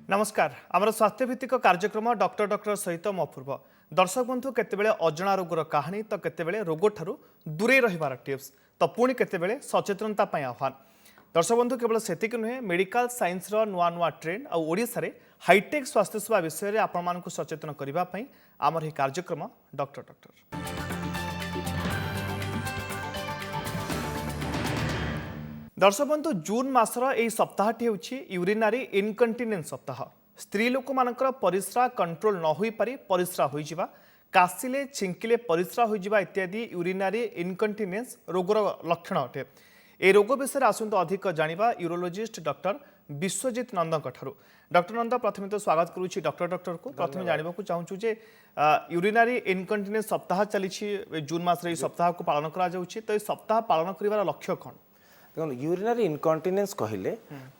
नमस्कार आमर स्वास्थ्य भित्तिक कार्यक्रम डॉक्टर डॉक्टर सहित मो पूर्व दर्शक बंधु केतेबेले अजणा रोगर कहानी तो केतेबेले रोग ठारू दूरे रहिबार टिप्स तो पुणी केतेबेले सचेतनता पई आह्वान। दर्शक बंधु केवल सेतिक नुहे मेडिकल साइंस रो नुआ नुआ ट्रेंड और ओडिसा रे हाईटेक स्वास्थ्य सेवा विषय रे आपण मानकु सचेतन करिबा पई आमर ही कार्यक्रम डॉक्टर डॉक्टर। दर्शक बंधु जून मासर यही सप्ताहटी होछि यूरिनारी इनकंटिनेंस सप्ताह। स्त्री लोक मानकर परिस्रा कंट्रोल न होई पारि परिस्रा होई जिबा, कासिले छिंकिले परिस्रा होई जिबा इत्यादि यूरिनारी इनकंटिनेंस रोगर लक्षण अटे। ए रोग विषय आसंत अधिक जानिबा यूरोलोजिस्ट डॉक्टर विश्वजित नंदक ठारू। डॉक्टर नंद प्रथमे तो स्वागत करूछि डॉक्टर डॉक्टर को। प्रथमे जानिबा को चाहूछु जे यूरिनारी इनकंटिनेंस सप्ताह चलिछि जून मास रे सप्ताह को पालन करा जाउछि, तो ए सप्ताह पालन करिवार लक्ष्य कोन? देखो यूरिनारी इनकंटिनेंस कहले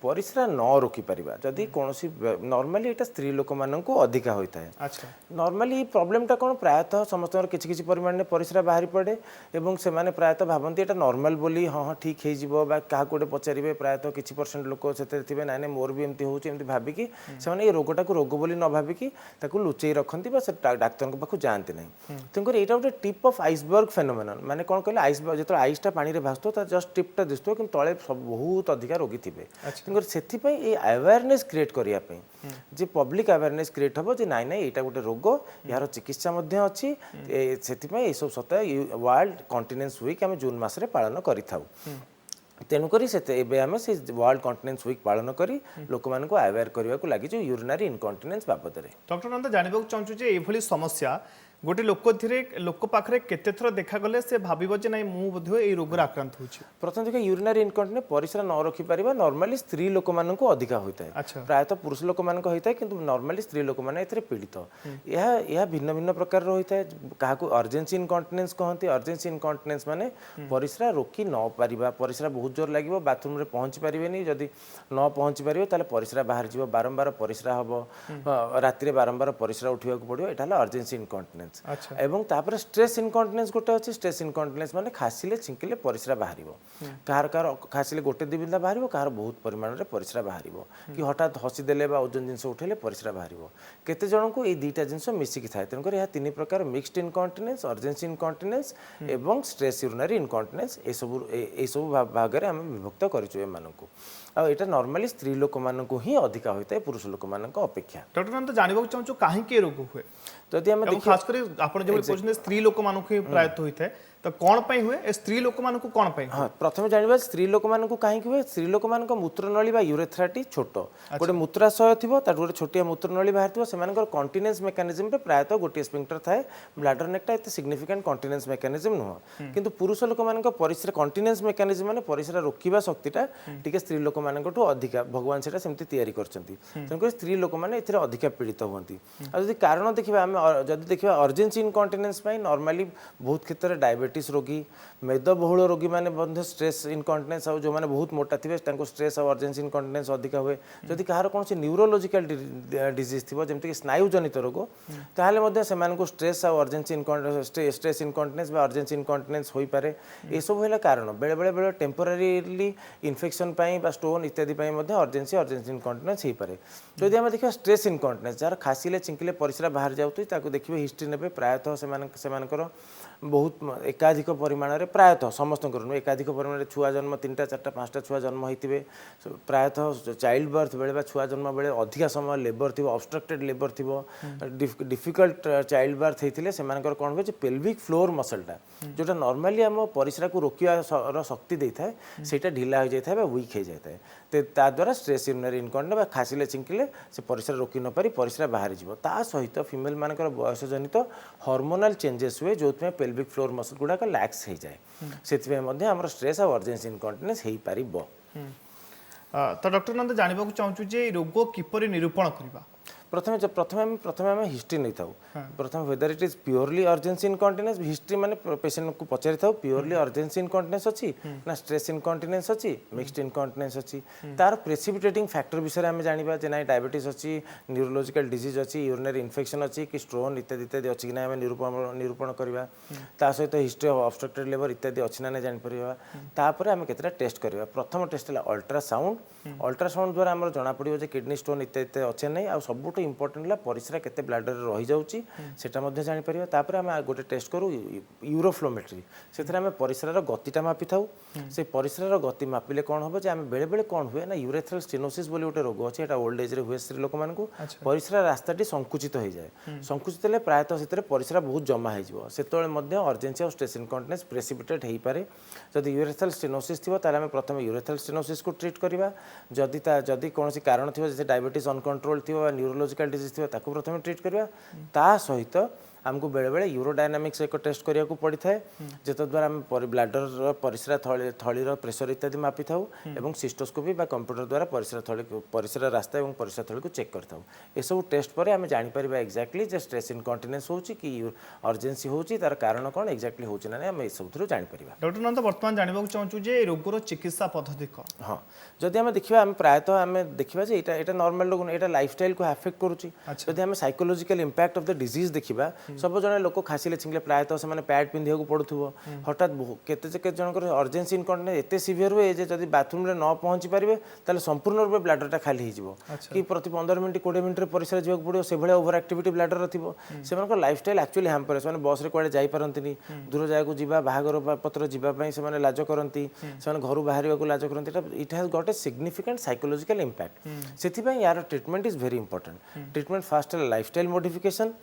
परिस्रा न रोकी परिबा जदि कोनोसी नॉर्मली एटा स्त्री लोक माननकु अधिका होता है। अच्छा नॉर्मली प्रॉब्लम टा कोन प्रायतः समस्त किछि किछि परिमाण में परिस्रा बाहरी पड़े एवं से माने प्रायतः भाबंती एटा नॉर्मल बोली हाँ ठीक हे जिवो बा काहा कोडे पचारिबे प्रायतः किछि परसेंट लोक सेते थिबे नाने मोर भी एमती होउछि एमती भाबी कि से माने ए रोगटा को रोग बोली न भाबी कि ताकू लुचेई रखंती बा से डाक्टर को पाखु जानते नै। तंकर एटा उटे टिप ऑफ आइसबर्ग फेनोमेनन माने कोन कहले आइसबर्ग जेतो आइसटा पानी रे भासतो ता जस्ट टिपटा दिसतो कि तळे सब बहुत अधिका रोगी थे। से अवेयरनेस क्रिएट करने जे पब्लिक अवेयरनेस क्रिएट हम जे नाई नाई यहाँ गोटे रोग यार चिकित्सा अच्छी से सब सप्ताह वर्ल्ड कॉन्टिनेंस वीक आम जून मास पालन कर तेणुक आम से वर्ल्ड कॉन्टिनेंस वीक पालन कर लोक मान अवेयर करने को लगी यूरिनारी इनकंटिनेंस बाबद में। डॉक्टर नंद जानवा चाहूँ समस्या गोटे लोक पाखे केते थर देखा गले से भाबिबो जे नहीं मु बोध ए रोग आक्रांत होछि। प्रथम देखिए यूरिनारी इनकंटिनेंस परिस्रा न रखि परिबा नॉर्मली स्त्री लोक मानन को अधिका होता है। प्रायतः पुरुष लोक मान को होता है किंतु नॉर्मली स्त्री लोक माने एथरे पीड़ित यह भिन्न भिन्न प्रकार होता है। काहाकू अर्जेंसी इनकंटिनेंस कहते। अर्जेंसी इनकंटिनेंस माने परिस्रा रोकी न परिबा परिस्रा बहुत जोर लागिबो बाथरूम रे पहुंची परिबेनी जदि न पहुंची परिबो ताले परिस्रा बाहर जीवो बारंबार परिस्रा हबो राति रे बारंबार परिस्रा उठिबा को पड़िबो एटा अर्जेंसी इनकंटिनेंस। एवं तापर स्ट्रेस इनकंटिनेंस गोटे अच्छे। स्ट्रेस इनकंटिनेंस माने खासिले छिंकिले परिस्रा बाहरिबो कार खासिले गोटे दी बिंदा बाहरिबो कार बहुत परिमाण रे परिस्रा बाहरिबो कि हठात हसी देले बा ओजन जिंस उठेले परिस्रा बाहरिबो केते जण को ए दीटा जिंस मिसिकी थाए। तेनकर यह तीन प्रकार मिक्स्ड इनकंटिनेंस अर्जेंसी इनकंटिनेंस एवं स्ट्रेस यूरिनरी इनकंटिनेंस ए सब भाग रे हम विभक्त करिछु ए मानकु आ एटा नॉर्मली स्त्री लोक मानकु ही अधिका होता है पुरुष लोक मानक अपेक्षा। डॉक्टर नंद जानबा चाहूँ काहे के रोग हुए जदि हम खास कर आपण जे कहउछन स्त्री लोक मानक ही प्रायत होइथे तो कौन पाई हुए ए स्त्री लोक मानक कौन पाई? हाँ प्रथम जानबा स्त्री लोक मानक काहे हुए। स्त्री लोक मानक मूत्रनली बा यूरेथ्राटी छोट गोटे मूत्राशय थिबो ता गोटे छोटिया मूत्रनली बाहर थिबो सेमानकर कॉन्टिनेंस मेकानिज्म रे प्रायतः गोटे स्फिंक्टर थाए। ब्लाडर नेकटा एते सिग्निफिकेंट कॉन्टिनेंस मेकानिज्म नुह किंतु पुरुष लोक मानक परिस्रा कॉन्टिनेंस मेकानिज्म माने परिस्रा रोकिबा शक्तिटा टिके स्त्री लोक मानकटू अधिका भगवान सेटा सेमति तयारी करचंती। तंकर स्त्री लोक माने एथिरे अधिका पीड़ित होंती। आ जदि कारण देखिबा हम जदि देखिबा अर्जेंसी इनकंटिनेंस पई नॉर्मली बहुत क्षेत्र डायबिटीज रोगी मेदबहुल रोगी माने बंध स्ट्रेस इनकंटिनेंस और जो माने बहुत मोटा थिबे तांको स्ट्रेस और अर्जेंसी इनकंटिनेंस अधिका हुए। जदि कहार कोन से न्यूरोलॉजिकल डिजीज थिबो जेमति कि स्नायु जनित रोग ताहाले मध्ये सेमान को स्ट्रेस और अर्जेंसी इनकंटिनेंस स्ट्रेस इनकंटिनेंस बा अर्जेंसी इनकंटिनेंस होई पारे। ए सब होला कारण बेले बेले टेम्परेरीली इन्फेक्शन पई बा स्टोन इत्यादि पई मध्ये अर्जेंसी इनकंटिनेंस होई पारे। जदि हम देखिबा स्ट्रेस इनकंटिनेंस जार खासिले चिंकिले परिस्रा बाहर जाउतै ताको देखिबे हिस्ट्री नेबे प्रायतः सेमानकर बहुत एकाधिक परिमाण रे प्रायतः समस्त एकाधिक परिमाण रे छुआ जन्म 3टा 4टा 5टा छुआ जन्म होइतिबे। प्रायतः चाइल्ड बर्थ बेले बा छुआ जन्म बेले अधिका समय लेबर थिबो ऑब्स्ट्रक्टेड लेबर थिबो डिफिकल्ट चाइल्ड बर्थ हेतिले सेमानकर कोन होय जे पेल्विक फ्लोर मसलटा जोटा नॉर्मली हम परिस्रा को रोकिया शक्ति देई थाए सेटा ढिला हो जाय थाए बा वीक हो जाय थाए। ते ता द्वारा स्ट्रेस यूरिनरी इनकंटिनेंस बा खासिले चिंकिले से परिस्रा रोकी न पारी परिस्रा बाहर जीवो। ता सहित फीमेल मानकर बयस जनित हार्मोनल चेंजेस हुए जोथमे पेल्विक फ्लोर मसल गुडा का लैक्स हो जाए से हमर स्ट्रेस और अर्जेंसी इनकंटिनेंस हो पारिबो। तो डॉक्टर नंद जानबा चाहूँ जे रोग किपरि निरूपण करबा? प्रथमे आम हिस्ट्री नहीं था प्रथम whether it is purely urgency incontinence history माने पेशेंट को पचारि था प्योरली अर्जेन्सी इनकंटिनेंस अच्छी ना स्ट्रेस इनकंटिनेंस अच्छी मिक्स्ड इनकंटिनेंस अच्छी तार प्रेसिपिटेटिंग फैक्टर विषय में जानिबा जे ना डायबिटीज अच्छी न्यूरोलॉजिकल डिजीज अच्छी यूरिनरी इन्फेक्शन अच्छी कि स्टोन इत्यादि इत्यादि अच्छी कि ना आम निरूपण करवा ता सहित हिस्ट्री ऑफ ऑब्स्ट्रक्टेड लिवर इत्यादि अच्छी ना जानि परिबा तापर आम केतेटा टेस्ट करवा प्रथम टेस्ट है अल्ट्रासाउंड द्वारा आम जना पड़ो जे किडनी स्टोन इत्यादि अच्छे नहीं आ सबुठ इंपोर्टेंट है परिश्रा केते ब्लडर रही जाउची सेटा मध्ये जानि परिबा तापर आम गोटे टेस्ट करू यूरोफ्लोमेट्री से आम परिश्रार गतिटा मापी थाउ से परिश्रार गति मापिले कौन हम जे आम बेले बेले कौन हुए ना यूरेथ्रल स्टेनोसिस बोली गोटे रोग अच्छे एटा ओल्ड एज रे हुए स्त्री लोक मानकू परिश्रा रास्ताटी संकुचित हो जाए संकुचित हेले प्रायतः से परिश्रा बहुत जमा हो सेतବେଳେ ମଧ୍ୟ अर्जेन्सी और स्ट्रेस इनकंटिनेंस प्रेसिपिटेट हो पारे जदि यूरेथ्रल स्टेनोसिस थी ताले आम प्रथम यूरेथ्रल स्टेनोसिस को ट्रीट करवा जदि कौन कारण थी जैसे डायबिटीज अनकंट्रोल थी न्यूरोलॉजिकल डिजीज थी ताको प्रथम ट्रीट करवा ता सहित आमको बेले बेले यूरोडायनामिक्स एक टेस्ट करिया को पड़ी थाए जेतो द्वारा हम ब्लैडर परिश्रा थलीर प्रेशर इत्यादि मापी थाउ एवं सिस्टोस्कोपी बा कंप्यूटर द्वारा परिश्रा रास्ता और परिश्रा थली को चेक करथाउ ए सब टेस्ट पर आम जानि परिबा एक्जेक्टली जे स्ट्रेस इनकंटिनेंस होची कि अर्जेन्सी होची तार कारण कोन एक्जेक्टली होची ना हम ए सब थ्रू जानि परिबा डॉक्टर नंद वर्तमान जानबा चाहूछु जे रोगर चिकित्सा पद्धति को हां जदि हम देखिबा हम प्रायतः हम देखिबा जे एटा नॉर्मल लोग एटा लाइफस्टाइल को अफेक्ट करूची जदि हम psychological impact of the disease देखिबा सब जने लोक खासिले छिंगले प्रायतः से पैड पिंधिया को पड़ुथबो हठात केते जनकर अर्जेन्सी इनकंटिनेंस एते सिवियर हुए जे जदि बाथरूम रे न पहुंची पारिबे ताले संपूर्ण रूप ब्लैडरटा खाली हिजिवो कि प्रति 15 मिनिट 20 मिनिट रे परिश्रा जीवक पड़ियो से भले ओवर एक्टिविटी ब्लैडर रथिबो सेमानकर लाइफस्टाइल एक्चुअली हैम्पर से बस रे कोडे जाई परंतिनी दूर जाय को जीवा बाहागर पत्र जीवा पई से लाज करंती से घर बाहर को लाज करंती it has got a significant psychological impact सेथि पई यार treatment is very important treatment first है लाइफस्टाइल मॉडिफिकेशन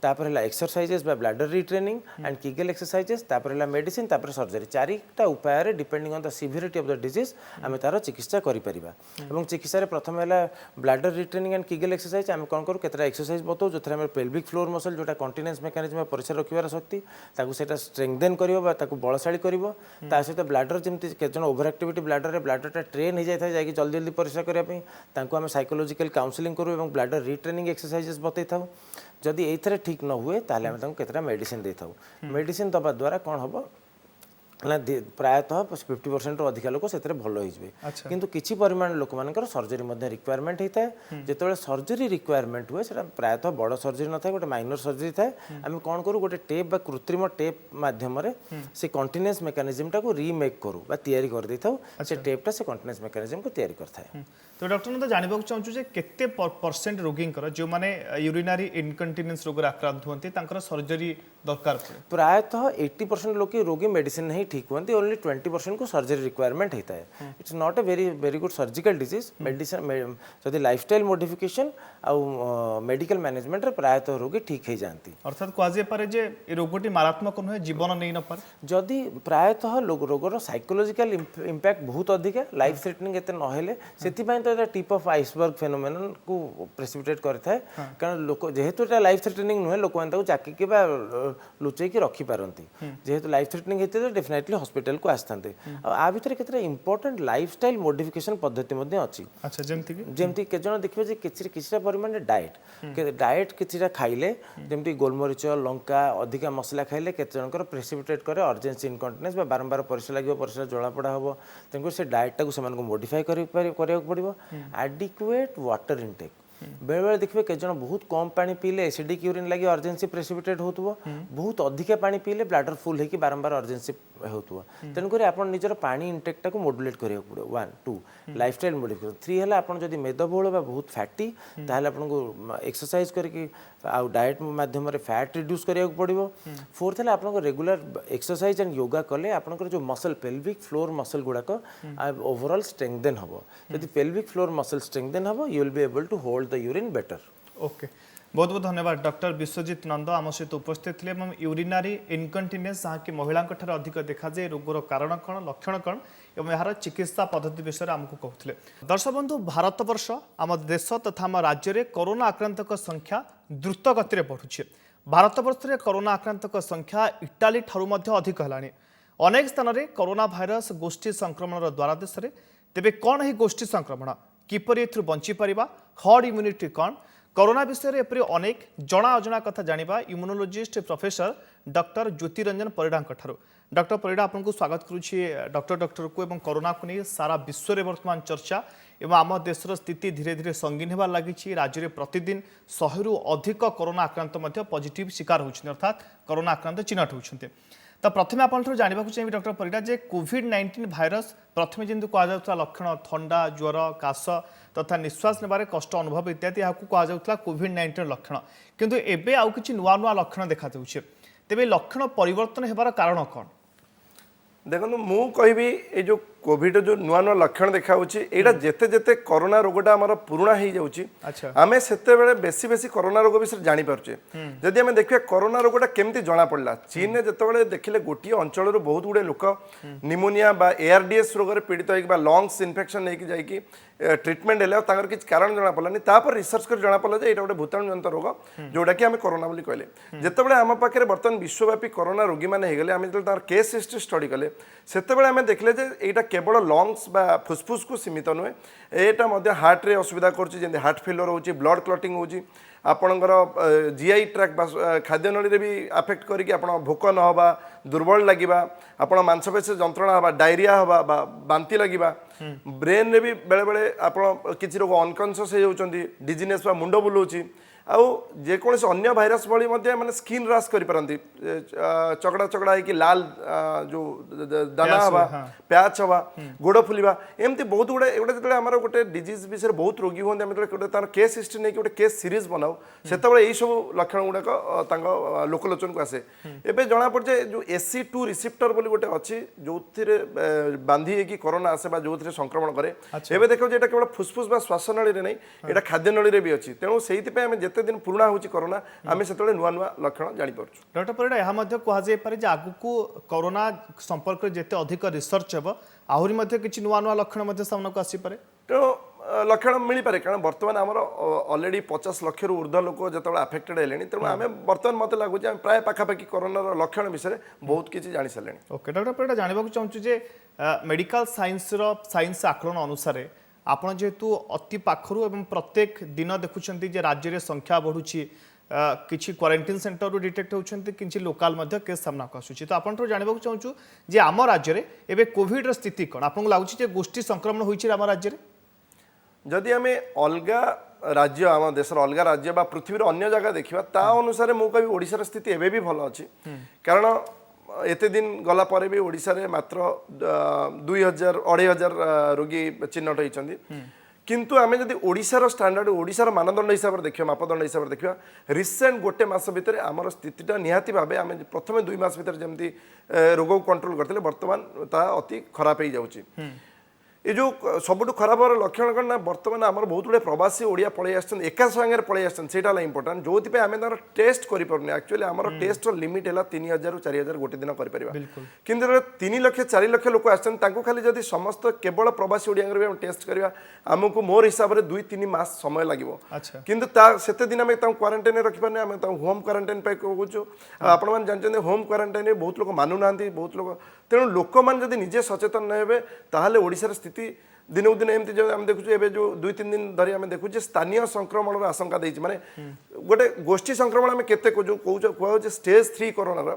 तापर है एक्सरसाइजेस बा bladder retraining and Kegel exercises तापर है मेडिसिन तापर सर्जरी चारिटा उपाय रे depending on the severity of the disease आम तार चिकित्सा करि परिबा एवं चिकित्सा रे प्रथम है ब्लैडर रिट्रेनिंग एंड किगल एक्सरसाइज आम कौन करूँ केतरा एक्सरसाइज बताओ जो थे पेल्विक फ्लोर मसल जोटा कंटिनेंस मेकानिज्म परिसर रखिबार शक्ति ताकू सेटा स्ट्रेंथेन करिवो बा ताकू बलशाली करिवो ता सहित ब्लैडर जेमति केजन ओवर एक्टिविटी ब्लैडर रे ब्लैडरटा ट्रेन हो जाए जाकि जल्दी जल्दी परिसर करिया पई तांको आम साइकोलॉजिकल काउंसलिंग करू एवं ब्लैडर रिट्रेनिंग एक्सरसाइजेस बतई थाउ जदि एथरे ठीक न हुए ताले आम तांको केतरा मेडिसिन दे थाउ मेडिसिन दबा द्वारा कौन हम ना प्रायतः 50% रु अधिक लोक से भल हो किंतु किछि परिमाण लोक मानकर सर्जरी मध्य रिक्वायरमेंट होता है जिते सर्जरी रिक्वायरमेंट हुए से प्रायतः बड़ सर्जरी न था गोटे माइनर सर्जरी थाए आम कौन करूँ गोटे टेप बा कृत्रिम टेप माध्यम से कंटिनेंस मेकानिज्म को रीमेक करूँ बा तैयारी कर दे थाउ से टेपटा से कंटिनेंस मेकानिज्म को तैयारी करथाए तो डॉक्टर ने तो जानबा चाहूछु जे केते परसेंट रोगी जो माने यूरिनरी इनकंटिनेंस रोग आक्रांत होती सर्जरी दरकार पड़े प्रायतः 80% लोग रोगी मेडिसिन नहीं ठीक होती ओनली 20% को सर्जरी रिक्वायरमेंट होता है it's not a very good surgical disease medicine जदि लाइफस्टाइल मॉडिफिकेशन आउ मेडिकल मैनेजमेंट रे प्रायतः रोगी ठीक हो जाती अर्थात कहजे पारे जे ए रोगटी मारात्मक नुहे जीवन नहीं न पारे जदि प्रायतः रोगर साइकोलॉजिकल इंपैक्ट बहुत अधिक है लाइफ थ्रेटनिंग एते न हेले सेति पय तो टिप ऑफ आइसबर्ग फेनोमेनन को प्रेसिपिटेट करथाय कारण लोक जेहेतु एटा लाइफ थ्रेटनिंग नुहे लोक मानता चाकी के बा लुचै के रखी पारंती जेहेतु लाइफ थ्रेटनिंग हेते तो डेफिनेटली हॉस्पिटल को आस्थांते आ भीतर केतरा इंपोर्टेंट लाइफस्टाइल मॉडिफिकेशन पद्धति मध्ये अछि अच्छा जेमति के जण देखबे जे किछिरा परिमाण डाइट किछिरा खाइले जेमति गोलमरिच लंका अधिक मसला खाइले केते जनकर प्रेसिपिटेट करे अर्जेंसी इनकंटिनेंस बा बारंबार परिश्रा लागो परिश्रा जळा पड़ा हबो तेंको से डाइट टाको समान को मॉडिफाई करिया पड़िबो एडिक्वेट वाटर इनटेक बेले बेले देखिए के जन बहुत कम पानी पीले एसिडिक यूरिन लगी अर्जेंसी प्रेसिपिटेट होतबो बहुत अधिक पानी पीले ब्लैडर फुल होकी बारंबार अर्जेंसी होतबो तेणुक आपण निजर पानी इनटेक्टा को मॉड्युलेट करिया पड़ो 1 2 लाइफस्टाइल मॉडिफिकेशन 3 है आपण जदि मेदबहुल बा बहुत फैटी ताहले आपण को एक्सरसाइज करके आ डाइट माध्यम रे फैट रिड्यूस करिया पड़िबो 4th है आपण को रेगुलर एक्सरसाइज एंड योगा कले आपण को जो मसल पेल्विक फ्लोर मसल गुडा को ओवरऑल स्ट्रेंथन हबो यदि पेल्विक फ्लोर मसल स्ट्रेंथन हबो you will be able to hold the urine better okay बहुत बहुत धन्यवाद डॉक्टर विश्वजीत नंद आम सहित उपस्थित थे यूरिनारी इनकंटिनेंस जहाँकि महिला अधिक देखा जाए रोगर कारण कौन लक्षण कौन और यार चिकित्सा पद्धति विषय में आमको कहते दर्शक बंधु भारत वर्ष आम देश तथा आम राज्य में कोरोना आक्रांतक संख्या द्रुत गति बढ़ुଛି भारत वर्ष में कोरोना आक्रांतक संख्या इटाली ठारू अधिक है अनेक स्थान में कोरोना भाइरस गोष्ठी संक्रमण द्वारा देश में तेज कौन है गोष्ठी संक्रमण किपर बंची पारिबा हर्ड इम्यूनिटी कौन कोरोना विषय एपरी अनेक जना अजना कथा जानिबा इम्यूनोलॉजिस्ट प्रोफेसर डॉक्टर ज्योति रंजन परिडा ठारू डॉक्टर परिडा आपको स्वागत करुछि डॉक्टर को एवं कोरोना को नहीं सारा विश्व में वर्तमान चर्चा एवं आम देशर स्थिति धीरे धीरे संगीन होबार लगी राज्य में प्रतिदिन 100 रु अधिक कोरोना आक्रांत पॉजिटिव शिकार होती अर्थात कोरोना आक्रांत चिन्हट होती तो प्रथम आप जानवा चाहिए डॉक्टर परिडा जे कोविड-19 भाइरस प्रथम जमी कहुला लक्षण थंडा ज्वर काश तथा निश्वास नेबारे कष्ट अनुभव इत्यादि यहाँ कहुला कोविड-19 लक्षण किंतु एबे आउ किछि नुआ नुआ लक्षण देखा देउछे तेबे लक्षण परिवर्तन हेबार कारण कौन देखो मु कहबी ए जो कोविड जो नुआ नुआ लक्षण देखा यहाँ जेते जेते कोरोना रोगटा आम पुराणा हो जाऊँगी आम से बेसी बेसी कोरोना रोग विषय जानी पार्चे जदि आम देखिए कोरोना रोगटा केमती जना पड़ा चीन में जिते देखिले गोटे अंचल बहुत गुड़े लोक निमोनिया बा ARDS रोग पीड़ित हो लंग्स इन्फेक्शन नहीं जाकि ट्रिटमेंट है किसी कारण जना पड़ानी तापर रिसर्च कर जना पड़ा ये गोटे भूताणु जनित रोग जोटा कि आम कोरोना बोली कहले जिते आम पाखे बर्तमान विश्वव्यापी कोरोना रोगी मैंने होगले आम जो केस हिस्ट्री स्टडी कले से आम देखले यहाँ केवल लंग्स बा फुसफुस को सीमित नुहे यहाँ हार्ट रे असुविधा कर हार्ट फेलियर हो ब्लड क्लटिंग हो आपणकर GI ट्रैक खाद्य नली भी आफेक्ट करके भोक नहबा दुर्बल लगे आप मांसपेशी जंत्रणा हवा डायरिया हवा बांती लगे ब्रेन रे भी बेले बेले आप किसी रोग अनकनसीयस होती डिजीनेस बा मुंड बुलाऊँ आउ जेकोसी अन्य भाइरस भली माने स्किन रास करि पारंती चकड़ा चकड़ा है कि लाल जो दाना हवा प्याच हवा गोड़ फुलिबा एमती बहुत गुड़े एगुड़ा जो आम गोटे डिजीज विषय बहुत रोगी होते आम जो तार केस हिस्ट्री नहीं गोटे केस सीरीज बनाऊ से यही सब लक्षण गुड़ाक लोकलोचन को आसे एबे जना पड़े जो SC2 रिसेप्टर बोली गोटे अच्छी जो बांधी है कि कोरोना आसे जो संक्रमण करे एबे देखो जे केवल फुसफुस बा श्वास नली रे नहीं एटा खाद्य नली रे भी अच्छी तेणु से आम जिते दिन पुराणा होची कोरोना आम से नुआ नुआ लक्षण जानी पारछु डॉक्टर परिडा यह कहुए पारे आगु कोरोना संपर्क जिते अधिक रिसर्च हे आहरी किसी नुआ नुआ लक्षण सामना को आसीपे तेणु लक्षण मिल पारे कारण बर्तमान आमर ऑलरेडी 50 लाख रु ऊर्ध्व लोक जो आफेक्टेड है तेणु आम बर्तमान मत लगुच प्राय पाखापाखि कोरोना लक्षण विषय बहुत किसी जानी सारे ओके डॉक्टर परिडा जानवा चाहूँ जे मेडिकल साइंस आकलन अनुसार आपण जेहेतु अति पाखरु एवं प्रत्येक दिन देखुछंती जे राज्य रे संख्या बढ़ुची किछि क्वारंटाइन सेंटर रु डिटेक्ट होउछंती किछि लोकल मध्ये केस सामना को आसुची तो आपण जानवा चाहूँ जे आम राज्य रे एबे कोविड र स्थिति कोन आपन लागुची जे गोष्ठी संक्रमण होईची आम राज्य रे जदि आम अलगा राज्य आम देशर अलगा राज्य बा पृथ्वी अन्य जगह देखा ता अनुसार मु कभी ओडिशार स्थिति एबे भी भल अच्छी कारण एते दिन गला पर भी ओडिशा रे मात्र 2000-2500 रोगी चिन्हट होती किंतु आम जब ओडिशार स्टैंडर्ड ओडिशार मानदंड हिसाब से देखा मापदंड हिसाब से देखा रिसेंट गोटे मास भितर आमर स्थितिटा निहाती भाव आम प्रथम 2 मास भितर जमी रोग को कंट्रोल करते बर्तमान ता अति खराब हो जाऊँगी ये जो सबुठ खराब हर लक्षण कौन ना बर्तमान आम बहुत गुड़े प्रवासी ओडिया पलि आसान एका संगे पलि आसान इंपोर्टाट जो आम तार टेस्ट करें एक्चुअली आम टेस्ट लिमिट है 3000-4000 गोटे दिन करें कि 3 लाख 4 लाख लोक आसान खाली जब समस्त केवल प्रवासी ओडिया टेस्ट करवा आमको मोर हिसाब से 2-3 मास समय लगे कि दिन आम क्वारंटाइन रखिपारे आम होम क्वारंटाइन कहूँ आपण जानते होम क्वारंटाइन बहुत लोग मानुना बहुत लोग तेणु लोक मैंने निजे सचेतन न हे ताहले ओडिशार स्थिति दिनक दिन एमती जो आम देखुचे एबे जो 2-3 दिन धरी आम देखुचे स्थानीय संक्रमण आशंका देछि माने गोटे गोष्ठी संक्रमण आम केते कहूँ स्टेज 3 कोरोना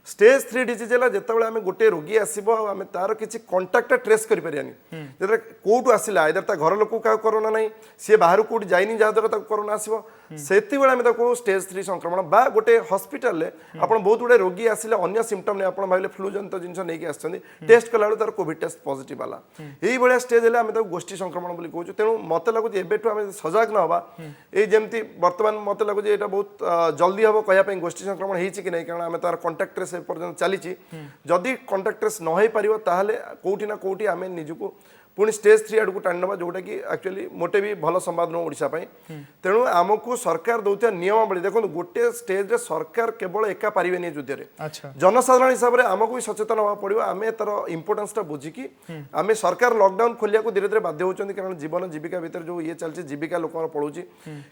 स्टेज 3 डिजीज है जिते आम गोटे रोगी आसो आम तार किसी कंटाक्ट ट्रेस करें जो कौटू आसला आइदर ता घर लोक क्या कोरोना ना सी बाहर कौट जाइनी जहाद्वारा कोरोना आसो से आम कहूँ स्टेज 3 संक्रमण बा गोटे हस्पिटाल आप बहुत गुड़े रोगी आसिले अन्य सिम्पटम नहीं आप भाई फ्लू जनित जिन नहीं आसते टेस्ट कला तार कोविड टेस्ट पॉजिटिव आला यही भाया स्टेज आम गोष्ठी संक्रमण बोली कहूँ तेणु मत लगुच एबेठू आम सजग न हवा ये जमी बर्तमान मत लगुच ये बहुत जल्दी हम कहवाई गोष्ठी संक्रमण होती कि नहीं कारण आम तार कंटाक्ट ट्रेस पर्यटन चली जदि कंटाक्ट ट्रेस न हो पार ताहले कोठी ना कोठी आम निजको पुणी स्टेज 3 आड़ को टाणी ना जोटा कि एक्चुअली मोटे भी भल संवाद नुह ओडिशा तेणु आमको सरकार दौरा नियमावली देखो गोटे स्टेज रे सरकार केवल एका पारे युद्ध में जनसाधारण हिसाब से आमको भी सचेतन होगा पड़ो आम तार इंपोर्टेंस बुझिकी आम सरकार लॉकडाउन खोलिया धीरे धीरे बाध्य होती कारण जीवन जीविका भितर जो ये चलती जीविका लोक पड़ोची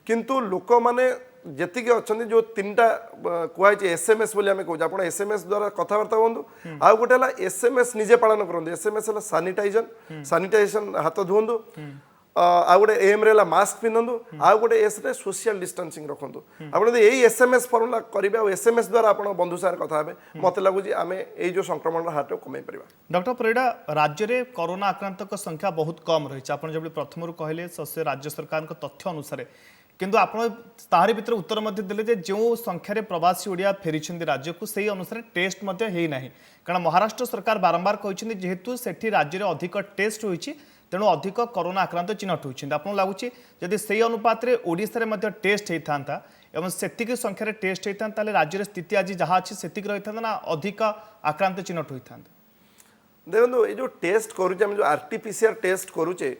किंतु लोक मैंने जी अच्छा जो 3टा कहुई SMS बोली आम कहूँ आप SMS द्वारा कथबार्ता हूँ आउ गोटे SMS निजे पालन करूँ SMS है सैनिटाइजेशन हाथ धुवंतु आ गोटे एम रे मास्क पिंधु आ गोटे एस रे सोशल डिस्टेंसिंग रखु आप यही एसएमएस फर्मुला करेंगे और एसएमएस द्वारा आप बंधु सागर कथा हे मत लगुच आम यो संक्रमण हार कम पार। डॉक्टर परिडा राज्य में कोरोना आक्रांतक संख्या बहुत कम रही है। आपड़ जब प्रथम कहले सस्य राज्य सरकार तथ्य अनुसार किंतु आपण ताहारी भितर उत्तर मध्य देले जे जो संख्यार प्रवासी ओडिया फेरी राज्य को सही अनुसार टेस्ट मध्य हे नाही कारण महाराष्ट्र सरकार बारंबार कहते जेहेतु सेठी राज्य में अधिक टेस्ट होईछि तेणु अधिक कोरोना आक्रांत चिन्हट होती आपको लगुच जदि से अनुपात में ओडिशा रे टेस्ट होता एवं सेतिक संख्यार टेस्ट होता राज्य में स्थिति आज जहाँ अच्छी से रही था ना अधिक आक्रांत चिन्हट होता। देखो ये जो टेस्ट करुचे जो आरटीपीसीआर टेस्ट करुचे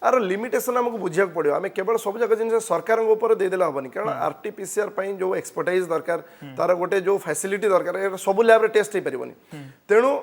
आर लिमिटेशन आमको बुझा पड़ो आम केवल सब जगह जिन सरकार देदेले हेनी कारण आरटीपीसीआर जो एक्सपर्टाइज दरकार तार गोटे जो फैसिलिटी दरकार सब लैब टेस्ट हो पारनी तेणु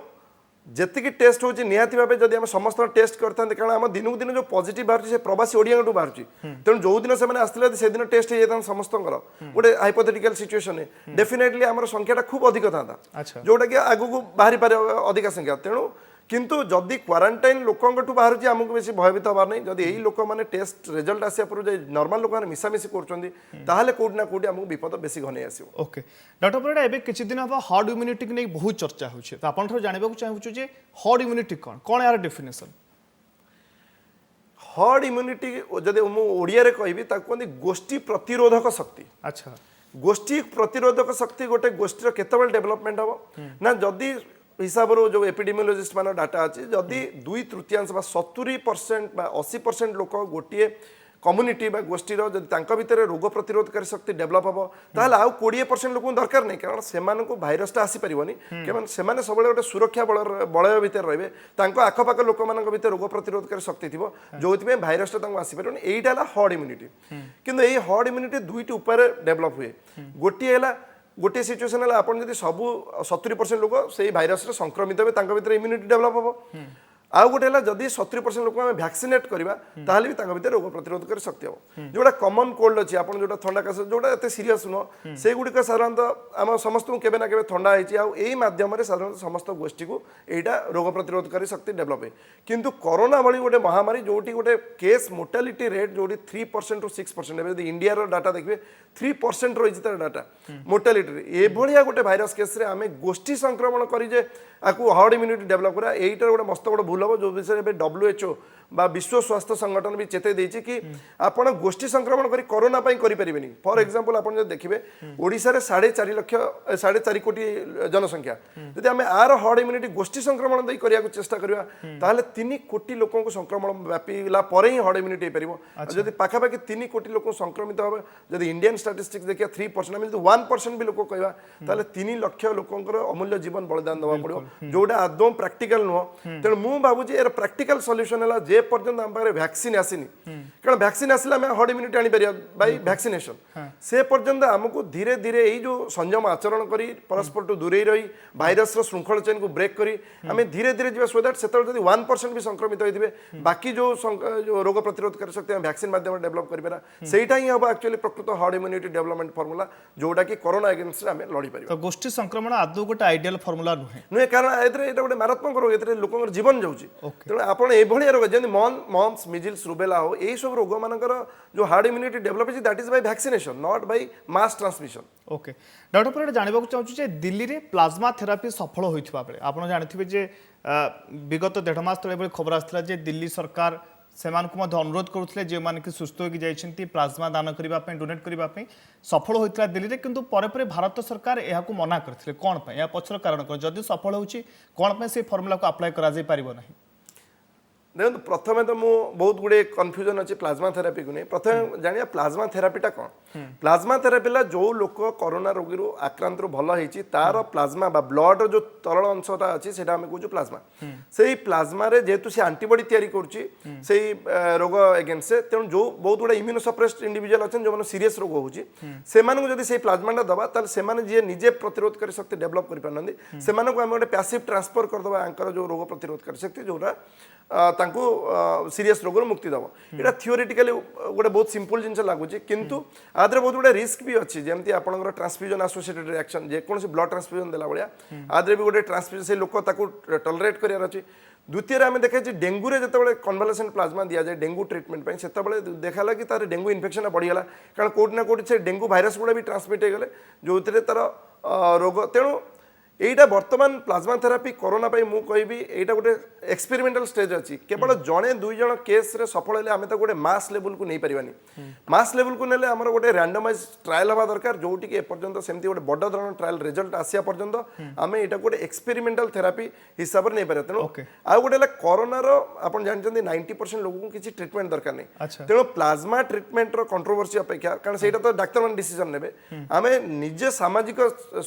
जी टेस्ट होची निहाती भाव जब आम समस्त टेस्ट करते कारण आम दिन को दिन जो पॉजिटिव बाहर से प्रवासी ओडिया बाहर तेणु जो दिन से आसते से दिन टेस्ट हो जाता समस्त गोटे हाइपोथेटिकल सिचुएशन डेफिनेटली आम संख्या खूब अधिक था जोटा कि आगू को बाहरी पारे अधिक संख्या तेणु किंतु जदि क्वारंटाइन लोकों बाहर आमको बेसी भयभीत हबार नहीं जदि यही लोक मैंने टेस्ट रिजल्ट आसा पूर्व नॉर्मल लोक मैंने मिसामिशी कर कोटी ना कोटी आमको विपद बेसी घन आसो। ओके डॉक्टर परिडा एबे किछि दिन हम हर्ड इम्यूनिटी नहीं बहुत चर्चा होछि तो आपन जानबा चाहूछु जे हर्ड इम्यूनिटी कौन यार डेफिनेशन हर्ड इम्यूनिटी जदि मु ओडिया रे कहबी ताको कहंदी गोष्ठी प्रतिरोधक शक्ति। अच्छा गोष्ठी प्रतिरोधक शक्ति गोटे गोष्ठीर केतेबेल डेवलपमेंट हबो ना जदि हिसाब रो जो एपिडेमियोलॉजिस्ट मान डाटा अच्छी जदि 2/3 70% 80% लोक गोटे कम्युनिटी गोष्ठीर जब भितर रोग प्रतिरोधकारी शक्ति डेभलप हम ताल आउ 20% लोक दरकार नहीं कारण से भाइरसटा आसीपारनी केवल से सब गोटे सुरक्षा बलय भितर रहे आखपाख लोक मान रोग प्रतिरोधकारी शक्ति थी जो भाइरसटा आसीपार यहीटा हर्ड इम्यूनिटी किंतु यही हर्ड इम्यूनिटी दुईटी उपाय डेभलप हुए गोटे सिचुएसन है आप सब 70% लोक से भाइरस संक्रमित हे इम्यूनिटी डेभलप हम आउ गोटे जदि 70% लोक आम भैक्सीनेट करवा ताहले भी भीतर रोग प्रतिरोधक शक्ति हम जोटा कमन कोल्ड अच्छी आप जो थंडा काश जोटा एत सीरीयस नुह से गुड़िक साधारणतः आम समस्त केवे ना केवे थंडा होती आध्यम साधारणतः समस्त गोष्ठी को यहाँ रोग प्रतिरोधकारी शक्ति डेभलप है किंतु कोरोना भली गोटे महामारी जोटी गोटे केस मोर्टालिटी रेट जो 3% ରୁ 6% इंडिया डाटा देखिए 3% रही तार डाटा मोर्टालिटी ये गोटे भाइरस केस आम गोष्ठी संक्रमण करें आपको हर्ड इम्यूनिटी डेभलप करा यहीटा गोटे मस्त बड़ भूल हम जो विषय में WHO बा विश्व स्वास्थ्य संगठन भी चेते देछि कि आपण गोष्ठी संक्रमण करी कोरोना पई करि परिबेनी फॉर एग्जांपल आपण जे देखिबे ओडिसा रे 4.5 कोटी जनसंख्या यदि आमे आर हर्ड इम्यूनिटी गोष्ठी संक्रमण दे करिया को चेष्टा करबा ताहले 3 कोटी लोकों को संक्रमण व्यापीला परे ही हर्ड इम्यूनिटी परिबो जदि पाखा पाखी 3 कोटी लोक संक्रमित होबे जदि इंडियन स्टैटिस्टिक्स देखिया 3% आमे 1% भी लोक कहबा ताहले 3 लाख लोकंकर अमूल्य जीवन बलिदान दवा पड़ो जोडा आदम प्रैक्टिकल नो तेणु मु भाबुची एयर प्रैक्टिकल सॉल्यूशन हला जे पर्यंत आम पाखे वैक्सीन आसीनी कारण वैक्सीन आसले आम हर्ड इम्यूनिटी आनी पारिया बाय वैक्सीनेशन से पर्यंत आमको धीरे धीरे यही जो संयम आचरण करी परस्पर टू दूरे रही भाइरस श्रृंखल चेन को ब्रेक करी आम धीरे धीरे जी सो दैट से 1% भी संक्रमित होते बाकी जो रोग प्रतिरोधकारी शक्ति वैक्सीन माध्यम डेभलप करा सेटा ही हम एक्चुअली प्रकृत हर्ड इम्यूनिटी डेभलपमेंट फर्मुला जोटा कि कोरोना अगेंस्ट आम लड़ी पार तो गोष्ठी संक्रमण आदौ गोटे आइडियल फर्मुला नुहे नुहे कारण ये गोटे मारात्मक रोग ये लोक जीवन जाऊँगी तेणु आप रोग जमी मम्स मिजिल्स रुबेला हो यही सब रोग मानकर जो हार्ड इम्यूनिटी डेभलप है that is by vaccination not by mass transmission. Okay doctor पर जानबा चाहूँ जे दिल्ली रे प्लाज्मा थेरापी सफल होइथिबा बेले आपण जानथिबे जे विगत 1.5 मास तले खबर आसला जे दिल्ली सरकार सेमानकु मध्य अनुरोध करुଥିଲେ जे मान कि सुस्थ होगी जाइछंती प्लाज्मा दान करबा पई डोनेट करबा पई सफल होइतला दिल्ली रे किंतु परे परे भारत सरकार एहाकु मना करथिले कोन पई या पछर कारण कोन जदि सफल होउची कोन पई से फार्मूला को अप्लाई करा जाय परिबो नाही देखो प्रथम तो मु बहुत गुड़े कन्फ्यूजन अच्छी प्लाज्मा थेरापी को नहीं प्रथम जानिया प्लाज्मा थेरापीटा कौन प्लाज्मा थेरापी जो लोक कोरोना रोगी आक्रांत भल होती तार प्लाज्मा बा ब्लड जो तरल अंशटा अच्छी से कहूँ प्लाज्मा से प्लाज्मा रे जेहेतु से आंटीबॉडी तैयारी करुच्ची से रोग एगेंस्ट से तेणु जो बहुत गुड़ा इम्यूनोसप्रेस्ड इंडिविजुअल अच्छा जो सीरीयस रोग होती से प्लाज्माटा दबा ताल से जी निजे प्रतिरोधकारी शक्ति डेभलप कर पारना से गोटे पैसिव ट्रांसफर करदे आंकर जो रोग प्रतिरोधकारी शक्ति जोटा सीरीयस रोग मुक्ति दब यहाँ थियोरिटिकली गोटे बहुत सिंपल जिन लगुच किंतु आदि बहुत गुड़ा रिस्क भी अच्छी जमी आप ट्रांसफ्यूजन एसोसिएटेड रिएक्शन जेकोसी ब्लड ट्रांसफ्यूजन देला भाया आदि भी गोटे ट्रांसफ्यूजन से लोक टलरेट करार अच्छी द्वितीय आम देखे डेंगू रे जिते कन्वालेसेंट प्लाज्मा दि जाए डेंगू ट्रिटमेंट से देखा कि तार डेंगू इन्फेक्शन बढ़ीगला कारण कोटी ना कोटी से डेंगू भाइरस गुड़ा भी ट्रांसमिट होगले जो तार रोग तेणु এইটা বর্তমান প্লাজমা থেরাপি করোনা পাই মু কইবি এইটা গোটে এক্সপেরিমেন্টাল স্টেজ আছে কেবল জনে দুই জন কেস রে সফল হলে আমি তো গোটে মাস লেভেল কু নেই পারিবানি মাস লেভেল কু নেলে আমার গোটে র্যান্ডমাইজ ট্রায়াল হওয়া দরকার যোউটি কি এপর্যন্ত সেমতি গোটে বড় ধরনের ট্রায়াল রেজল্ট আসিয়া পর্যন্ত আমি এটা গোটে এক্সপেরিমেন্টাল থেরাপি হিসাবে নেই পারিবা তেণু আর গোটে হলে করোনার আপন জানিছেন 90% লোক কিছু ট্রিটমেন্ট দরকার নেই তেণু প্লাজমা ট্রিটমেন্টর কন্ট্রোভার্সি অপেক্ষা কারণ সেইটা তো ডাক্তার মানে ডিসিশন নেবে আমি নিজে সামাজিক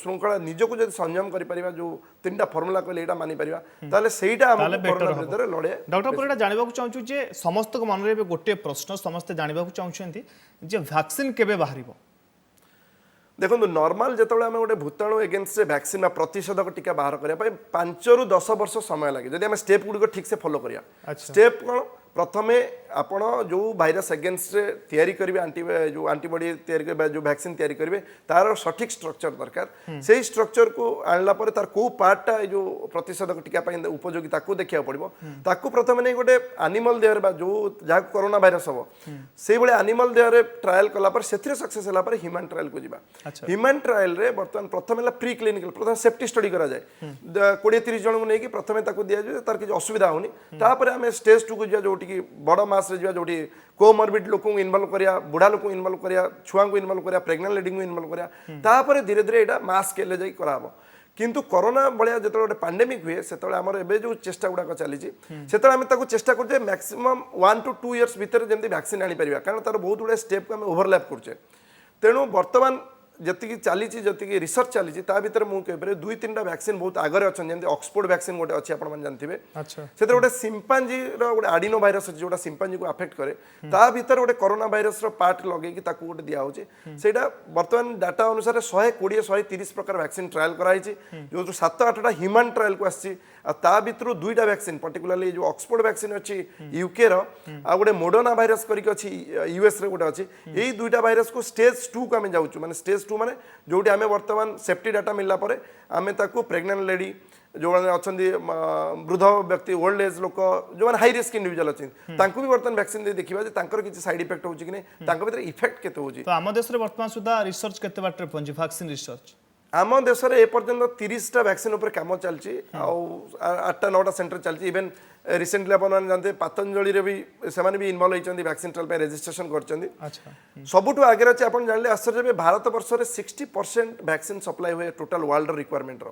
শৃঙ্খলা নিজକୁ যদি সংযম କରି परिबा जो तीनटा फॉर्मूला कहले एटा मानि परिबा ताले सेइटा हम कोरोना विरुद्ध लड़े डॉक्टर पर जानबा को चाहूछु जे समस्त को मन रे गोटे प्रश्न समस्त जानबा को चाहछन्ती जे वैक्सीन केबे बाहरिबो देखो नॉर्मल जिते आम गोटे भूताणु एगेन्स्ट वैक्सीन प्रतिषेधक टीका बाहर करने 5 ରୁ 10 वर्ष समय लगे जदि आम स्टेप गुड़िक ठीक से फॉलो करिया स्टेप कौन प्रथमे आपण जो भाइरस एगेन्स्ट तैयारी करेंगे जो आंटीबॉडी तैयारी करेंगे जो वैक्सीन तैयारी करेंगे तार सठिक स्ट्रक्चर दरकार से स्ट्रक्चर को आणला पर तार को पार्टा जो प्रतिषेधक टीका उपयोगी ताकू देखा पड़ो ताकू प्रथम नहीं गोटे एनिमल देहर जो जहाँ कोरोना भाइरस हम से भाई एनिमल देहर ट्रायल कलापर से सक्सेस होला पर ह्यूमन ट्रायल को जीवा ह्यूमन ट्रायल रे बर्तमान प्रथम है प्री क्लिनिकल प्रथम सेफ्टी स्टडी करा जाए 20-30 जन को लेकिन प्रथम दिया जाए तार किसी असुविधा होनी तापर आम स्टेज 2 को जा जो बड़ मास रे जो कोमॉर्बिड लोक इनवल्व करिया बुढ़ा लोक इनवल्व करिया छुआ को इनवल्व करिया प्रेग्नेंट लेडी को इनवल्व करिया तापर धीरे धीरे एटा मास स्केल जाई कराबो किंतु कोरोना भाया जो गोटे पैंडेमिक हुए से आम जो चेष्टा गुड़ाक चली से आम चेष्टा करते मैक्सिमम 1 to 2 years भितर जमी वैक्सीन आनी पारिबा कारण तार बहुत गुड़े स्टेप को आम ओवरलैप करछे तेणु वर्तमान जी चली जी रिसर्च चली भर मुझे 2-3टा वैक्सीन बहुत आगे अच्छा जमी ऑक्सफोर्ड वैक्सीन गोटे अच्छी आप जानते से गोटे सिंपांजी गोटे आडिनो भाइरस अच्छी जो सिंपांजी को अफेक्ट करे भर गोटे कोरोना भाइरस पार्ट लगे गोटे दिखाई से बर्तमान डाटा अनुसार 120-130 प्रकार वैक्सीन ट्रायल कराई जो 7-8टा ह्यूमन ट्रायल को आसी भर 2टा वैक्सीन पर्टिकुलरली जो ऑक्सफोर्ड वैक्सीन अच्छी यूके रोटे मोडर्ना भाइरस करके यूएस रे गोटे अच्छी यही 2टा भाइरस को स्टेज 2 को आम जाऊँ माने स्टेज 2 माने जोटी आम वर्तमान सेफ्टी डाटा मिलला परे आम ताकू प्रेग्नेंट लेडी जो अच्छा वृद्ध व्यक्ति ओल्ड एज लोक जो हाई रिस्क इंडिविजुअल अच्छे भी बर्तमान वैक्सीन दे देखा किसी साइड इफेक्ट हो कि नहीं इफेक्ट केते होची तो आम देश रे वर्तमान सुधा रिसर्च केते बाटे पहुंची वैक्सीन रिसर्च आम देश में एपर्यंत 30टा वैक्सीन उपर काम चलती 8-9टा सेंटर चलती इवेन रिसेंटली आप जानते पतंजलि रे भी से भी इनवल्व होती वैक्सीन ट्रायल रेजिस्ट्रेशन कर सबुठ आगे अच्छे आप जानले आश्चर्य भारत वर्ष में 60% वैक्सीन सप्लाई हुए टोटल वर्ल्ड रिक्वायरमेंट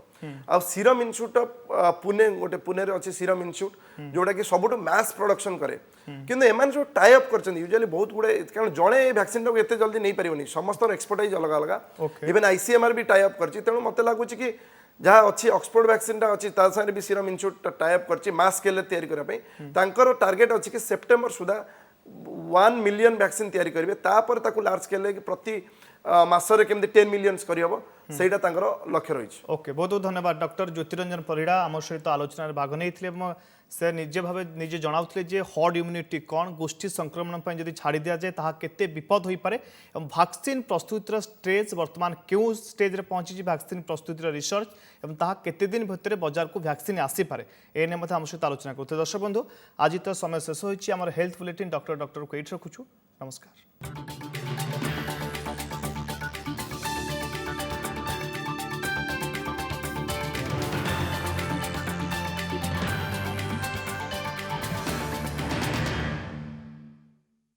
आ सीरम इन्स्टिट्यूट ऑफ पुणे गोटे पुणे अच्छे सीरम इन्स्टिट्यूट जोटा कि सबुठ मैस प्रोडक्शन करे किंतु एमान जो टाई अप करछन यूजुअली बहुत गुडे कारण जणे वैक्सीन को एते जल्दी नहीं परिबनी समस्त एक्सपर्टाइज अलग अलग इवन आईसीएमआर भी टाई अप करछि तेणु मते लागुछि कि जहाँ अच्छी ऑक्सफोर्ड वैक्सीन अच्छी साथ भी सीरम इन्स्टिट्यूट टाई अप कर मास स्केल तैयारी करने टार्गेट अच्छी कि सेप्टेम्बर सुधा 1 मिलियन वैक्सीन तैयारी करेंगे तापर ताकू लार्ज स्केल प्रति मासरे केमती 10 मिलियंस करहब सेटा तांकर लक्ष्य रही ओके बहुत बहुत धन्यवाद डॉक्टर ज्योतिरंजन परिड़ा आम सहित आलोचना भाग नहीं से निजे भाव निजे जनाउले जे हर्ड इम्यूनिटी कौन गोष्ठी संक्रमण जब छाड़ी दि जाए ताहा केते विपद हो पारे वैक्सीन प्रस्तुतिर स्टेज वर्तमान क्यों स्टेज रे पहुंची वैक्सीन प्रस्तुतिर रिसर्च एवं ताहा केते दिन भितर बाजार को वैक्सीन आसी पारे एने मते आम सहित आलोचना करते दर्शक बंधु आज तो समय शेष होइछि हमर हेल्थ बुलेटिन डॉक्टर को एठ रखुछु नमस्कार।